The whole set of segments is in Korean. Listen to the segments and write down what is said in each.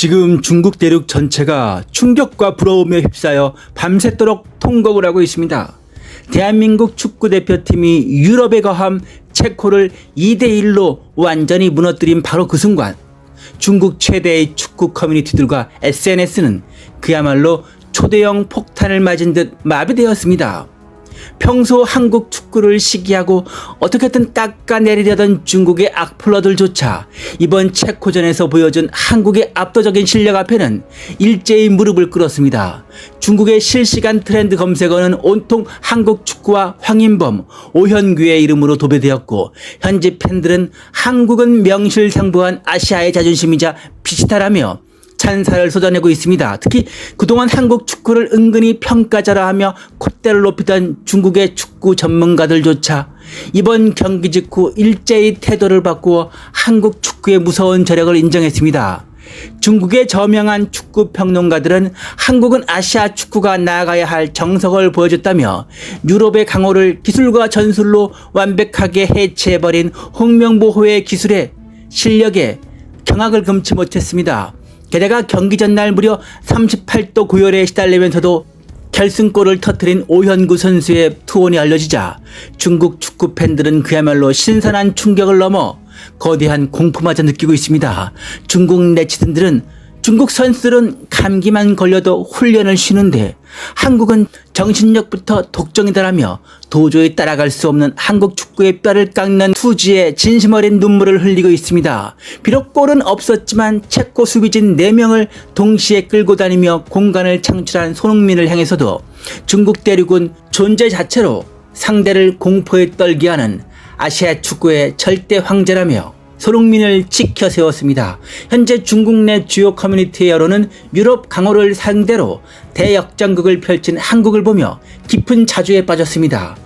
지금 중국 대륙 전체가 충격과 부러움에 휩싸여 밤새도록 통곡을 하고 있습니다. 대한민국 축구대표팀이 유럽에 거함 체코를 2대1로 완전히 무너뜨린 바로 그 순간 중국 최대의 축구 커뮤니티들과 SNS는 그야말로 초대형 폭탄을 맞은 듯 마비되었습니다. 평소 한국 축구를 시기하고 어떻게든 깎아내리려던 중국의 악플러들조차 이번 체코전에서 보여준 한국의 압도적인 실력 앞에는 일제히 무릎을 꿇었습니다. 중국의 실시간 트렌드 검색어는 온통 한국 축구와 황인범, 오현규의 이름으로 도배되었고 현지 팬들은 한국은 명실상부한 아시아의 자존심이자 비지타라며 찬사를 쏟아내고 있습니다. 특히 그동안 한국 축구를 은근히 평가절하하며 콧대를 높이던 중국의 축구 전문가들조차 이번 경기 직후 일제히 태도를 바꾸어 한국 축구의 무서운 저력을 인정했습니다. 중국의 저명한 축구 평론가들은 한국은 아시아 축구가 나아가야 할 정석을 보여줬다며 유럽의 강호를 기술과 전술로 완벽하게 해체해버린 홍명보호의 기술에 실력에 경악을 금치 못했습니다. 게다가 경기 전날 무려 38도 고열에 시달리면서도 결승골을 터뜨린 오현구 선수의 투혼이 알려지자 중국 축구 팬들은 그야말로 신선한 충격을 넘어 거대한 공포마저 느끼고 있습니다. 중국 네티즌들은 중국 선수들은 감기만 걸려도 훈련을 쉬는데 한국은 정신력부터 독종이다라며 도저히 따라갈 수 없는 한국 축구의 뼈를 깎는 투지에 진심 어린 눈물을 흘리고 있습니다. 비록 골은 없었지만 체코 수비진 4명을 동시에 끌고 다니며 공간을 창출한 손흥민을 향해서도 중국 대륙은 존재 자체로 상대를 공포에 떨게 하는 아시아 축구의 절대 황제라며 손흥민을 지켜 세웠습니다. 현재 중국 내 주요 커뮤니티의 여론은 유럽 강호를 상대로 대역전극을 펼친 한국을 보며 깊은 자주에 빠졌습니다.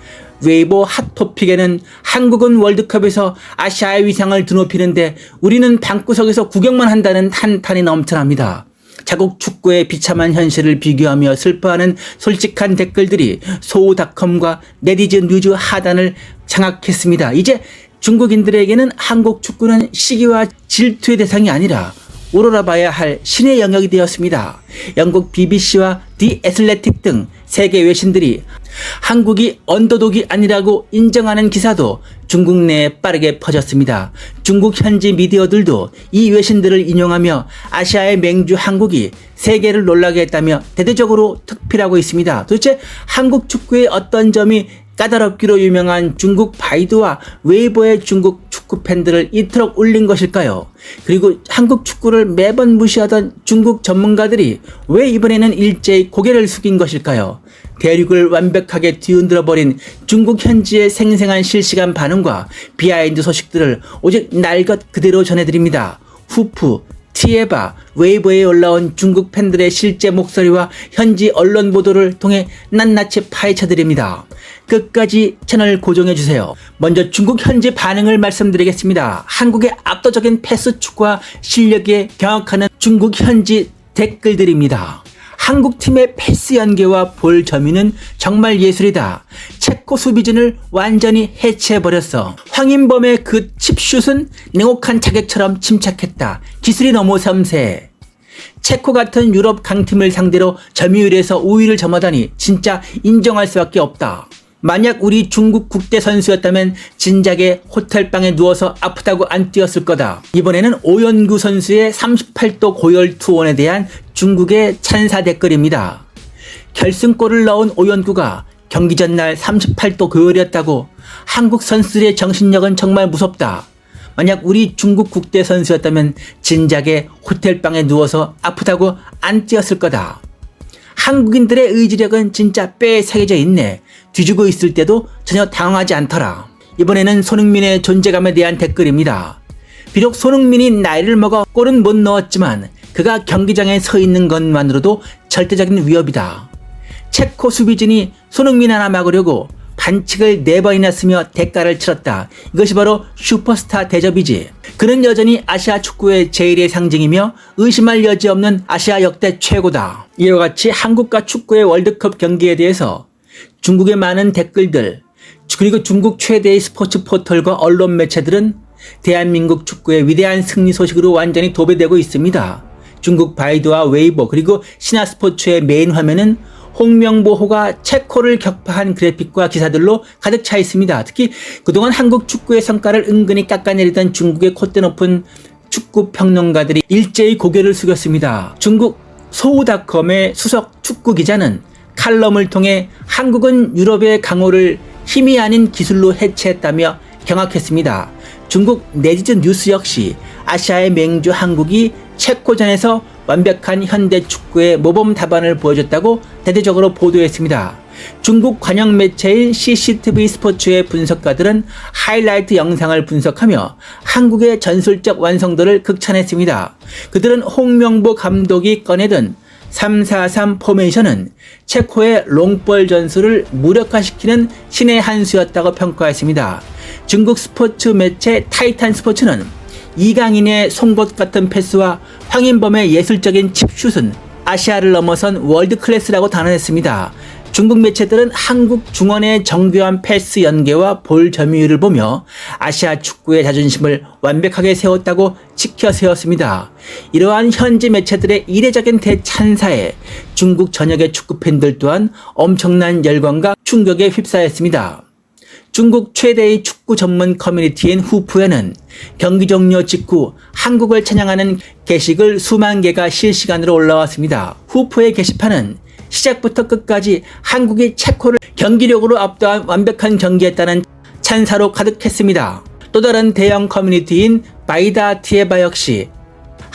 웨이보 핫토픽에는 한국은 월드컵에서 아시아의 위상을 드높이는데 우리는 방구석에서 구경만 한다는 한탄이 넘쳐납니다. 자국 축구의 비참한 현실을 비교하며 슬퍼하는 솔직한 댓글들이 소우닷컴과 네티즌 뉴즈 하단을 장악했습니다. 이제 중국인들에게는 한국 축구는 시기와 질투의 대상이 아니라 우러러봐야 할 신의 영역이 되었습니다. 영국 BBC와 디 애슬레틱 등 세계 외신들이 한국이 언더독이 아니라고 인정하는 기사도 중국 내에 빠르게 퍼졌습니다. 중국 현지 미디어들도 이 외신들을 인용하며 아시아의 맹주 한국이 세계를 놀라게 했다며 대대적으로 특필하고 있습니다. 도대체 한국 축구의 어떤 점이 까다롭기로 유명한 중국 바이두와 웨이보의 중국 축구 팬들을 이토록 울린 것일까요? 그리고 한국 축구를 매번 무시하던 중국 전문가들이 왜 이번에는 일제히 고개를 숙인 것일까요? 대륙을 완벽하게 뒤흔들어버린 중국 현지의 생생한 실시간 반응과 비하인드 소식들을 오직 날 것 그대로 전해드립니다. 후프, 티에바, 웨이보에 올라온 중국 팬들의 실제 목소리와 현지 언론 보도를 통해 낱낱이 파헤쳐드립니다. 끝까지 채널 고정해주세요. 먼저 중국 현지 반응을 말씀드리겠습니다. 한국의 압도적인 패스 축구와 실력에 경악하는 중국 현지 댓글들입니다. 한국팀의 패스 연계와 볼 점유는 정말 예술이다. 체코 수비진을 완전히 해체해버렸어. 황인범의 그 칩슛은 냉혹한 자객처럼 침착했다. 기술이 너무 섬세해. 체코 같은 유럽 강팀을 상대로 점유율에서 우위를 점하다니 진짜 인정할 수밖에 없다. 만약 우리 중국 국대 선수였다면 진작에 호텔방에 누워서 아프다고 안 뛰었을 거다. 이번에는 오현구 선수의 38도 고열 투혼에 대한 중국의 찬사 댓글입니다. 결승골을 넣은 오현구가 경기 전날 38도 고열이었다고? 한국 선수들의 정신력은 정말 무섭다. 만약 우리 중국 국대 선수였다면 진작에 호텔방에 누워서 아프다고 안 뛰었을 거다. 한국인들의 의지력은 진짜 뼈에 새겨져 있네. 뒤지고 있을 때도 전혀 당황하지 않더라. 이번에는 손흥민의 존재감에 대한 댓글입니다. 비록 손흥민이 나이를 먹어 골은 못 넣었지만 그가 경기장에 서 있는 것만으로도 절대적인 위협이다. 체코 수비진이 손흥민 하나 막으려고 반칙을 4번이나 쓰며 대가를 치렀다. 이것이 바로 슈퍼스타 대접이지. 그는 여전히 아시아 축구의 제일의 상징이며 의심할 여지 없는 아시아 역대 최고다. 이와 같이 한국과 축구의 월드컵 경기에 대해서 중국의 많은 댓글들 그리고 중국 최대의 스포츠 포털과 언론 매체들은 대한민국 축구의 위대한 승리 소식으로 완전히 도배되고 있습니다. 중국 바이두와 웨이보 그리고 신화스포츠의 메인 화면은 홍명보호가 체코를 격파한 그래픽과 기사들로 가득 차 있습니다. 특히 그동안 한국 축구의 성과를 은근히 깎아내리던 중국의 콧대 높은 축구 평론가들이 일제히 고개를 숙였습니다. 중국 소우닷컴의 수석 축구 기자는 칼럼을 통해 한국은 유럽의 강호를 힘이 아닌 기술로 해체했다며 경악했습니다. 중국 네티즌 뉴스 역시 아시아의 맹주 한국이 체코전에서 완벽한 현대 축구의 모범 답안을 보여줬다고 대대적으로 보도했습니다. 중국 관영 매체인 CCTV 스포츠의 분석가들은 하이라이트 영상을 분석하며 한국의 전술적 완성도를 극찬했습니다. 그들은 홍명보 감독이 꺼내든 3-4-3 포메이션은 체코의 롱볼 전술을 무력화시키는 신의 한 수였다고 평가했습니다. 중국 스포츠 매체 타이탄 스포츠는 이강인의 송곳 같은 패스와 황인범의 예술적인 칩슛은 아시아를 넘어선 월드 클래스라고 단언했습니다. 중국 매체들은 한국 중원의 정교한 패스 연계와 볼 점유율을 보며 아시아 축구의 자존심을 완벽하게 세웠다고 치켜 세웠습니다. 이러한 현지 매체들의 이례적인 대찬사에 중국 전역의 축구 팬들 또한 엄청난 열광과 충격에 휩싸였습니다. 중국 최대의 축구 전문 커뮤니티인 후프에는 경기 종료 직후 한국을 찬양하는 게시글 수만 개가 실시간으로 올라왔습니다. 후프의 게시판은 시작부터 끝까지 한국이 체코를 경기력으로 압도한 완벽한 경기였다는 찬사로 가득했습니다. 또 다른 대형 커뮤니티인 바이다 티에바 역시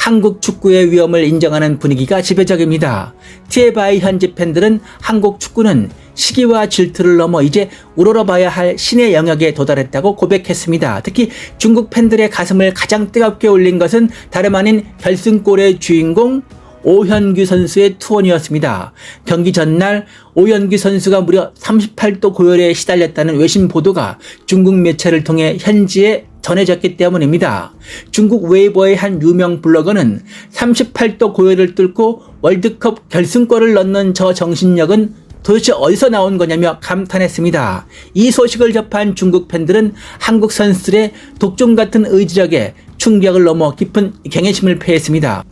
한국 축구의 위험을 인정하는 분위기가 지배적입니다. 티에바의 현지 팬들은 한국 축구는 시기와 질투를 넘어 이제 우러러봐야 할 신의 영역에 도달했다고 고백했습니다. 특히 중국 팬들의 가슴을 가장 뜨겁게 울린 것은 다름 아닌 결승골의 주인공 오현규 선수의 투혼이었습니다. 경기 전날 오현규 선수가 무려 38도 고열에 시달렸다는 외신 보도가 중국 매체를 통해 현지에 전해졌기 때문입니다. 중국 웨이보의 한 유명 블로거는 38도 고열을 뚫고 월드컵 결승골을 넣는 저 정신력은 도대체 어디서 나온 거냐며 감탄했습니다. 이 소식을 접한 중국 팬들은 한국 선수들의 독종 같은 의지력에 충격을 넘어 깊은 경외심을 표했습니다.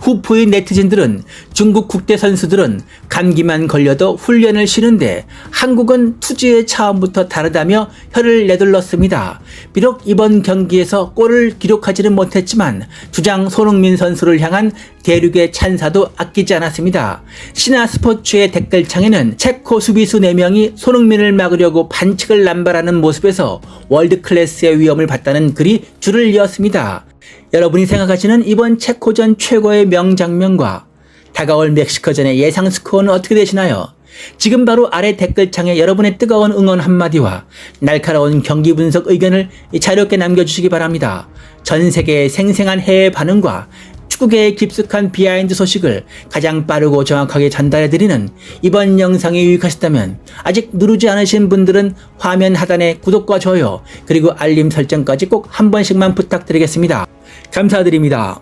후프의 네티즌들은 중국 국대 선수들은 감기만 걸려도 훈련을 쉬는데 한국은 투지의 차원부터 다르다며 혀를 내둘렀습니다. 비록 이번 경기에서 골을 기록하지는 못했지만 주장 손흥민 선수를 향한 대륙의 찬사도 아끼지 않았습니다. 신화 스포츠의 댓글창에는 체코 수비수 4명이 손흥민을 막으려고 반칙을 남발하는 모습에서 월드클래스의 위험을 봤다는 글이 줄을 이었습니다. 여러분이 생각하시는 이번 체코전 최고의 명장면과 다가올 멕시코전의 예상 스코어는 어떻게 되시나요? 지금 바로 아래 댓글창에 여러분의 뜨거운 응원 한마디와 날카로운 경기 분석 의견을 자유롭게 남겨주시기 바랍니다. 전 세계의 생생한 해외 반응과 축구계의 깊숙한 비하인드 소식을 가장 빠르고 정확하게 전달해드리는 이번 영상이 유익하셨다면 아직 누르지 않으신 분들은 화면 하단에 구독과 좋아요 그리고 알림 설정까지 꼭 한 번씩만 부탁드리겠습니다. 감사드립니다.